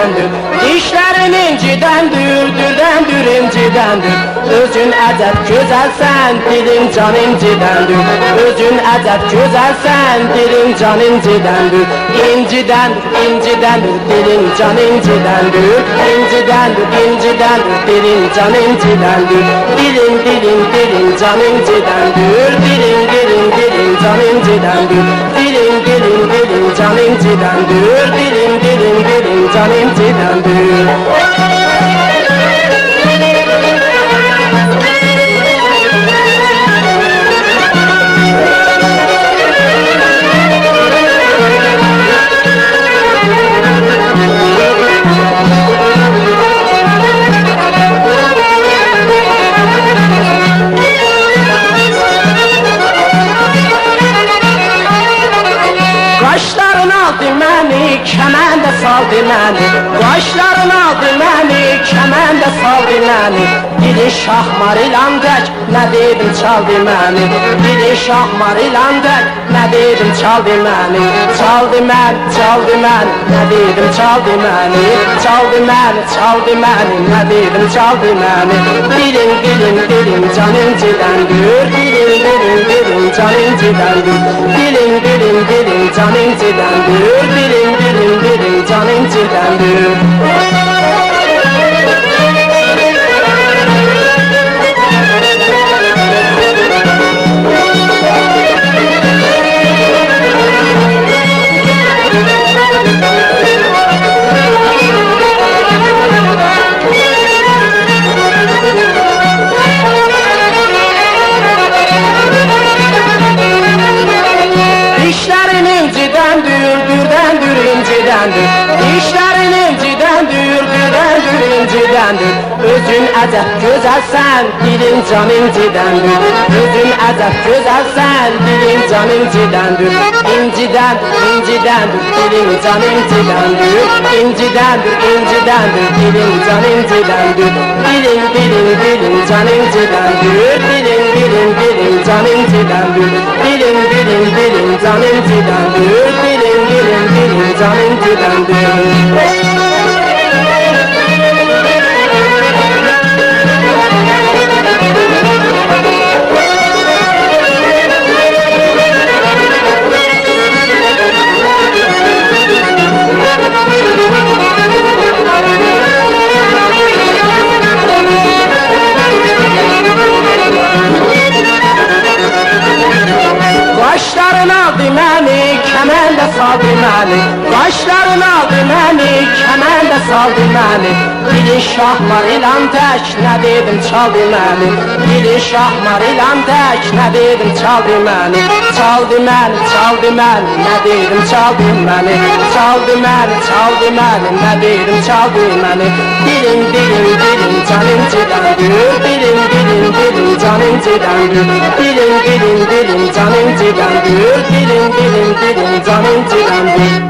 incidendir. Dişlerin incidendir, dürdendir incidendir. Özün əcəb gözəlsən, dilin can incidendir. Özün əcəb gözəlsən, dilin can incidendir. İncidendir, incidendir, dilin can incidendir. İncidendir, incidendir, dilin can incidendir. Dilin, dilin, dilin can incidendir. Dilin, dilin, dilin can incidendir. Dilin, dilin, dilin can incidendir. Dilin, dilin, dilin can incidendir. Qaşların aldı məni, kəməndə saldı məni. Qaşların aldı məni, kəməndə saldı məni. Dili şahmar ilan tək, nə dedim çaldı məni. Dili şahmar ilan tək, nə dedim çaldı məni. Çaldı mən, çaldı mən, nə dedim çaldı məni. Çaldı mən, çaldı məni, nə dedim çaldı məni. Dilin, dilin, dilin can incidendir. Dilin, dilin, dilin can incidendir. Dilin, dilin, dilin can incidendir. Dilin, dilin, dilin can incidendir. Dişlerin incidendir, dürdendir incidendir. Dişlerin incidendir, dürdendir incidendir. Özün əcəb gözəlsən, dilin can incidendir. Özün əcəb gözəlsən, dilin can incidendir. İncidendir, incidendir, dilin can incidendir. İncidendir, incidendir, dilin can incidendir. Dilin, dilin, dilin can incidendir. Dilin, dilin, dilin can incidendir. Dilin, dilin, dilin can incidendir. Dilin, dilin, dilin can incidendir. Qaşların aldı məni, kəməndə saldı məni. Qaşların aldı məni, kəməndə saldı məni. Dili şahmar ilan tək, nə dedim çaldı məni. Dili şahmar ilan tək, nə dedim çaldı məni. Çaldı məni, çaldı məni, nə dedim çaldı məni. Çaldı məni, çaldı məni, nə dedim çaldı məni. Dilin, dilin, dilin can incidendir. Dilin, dilin, dilin can incidendir. Dilin, dilin, dilin can incidendir. Dilin, dilin, dilin can incidendir.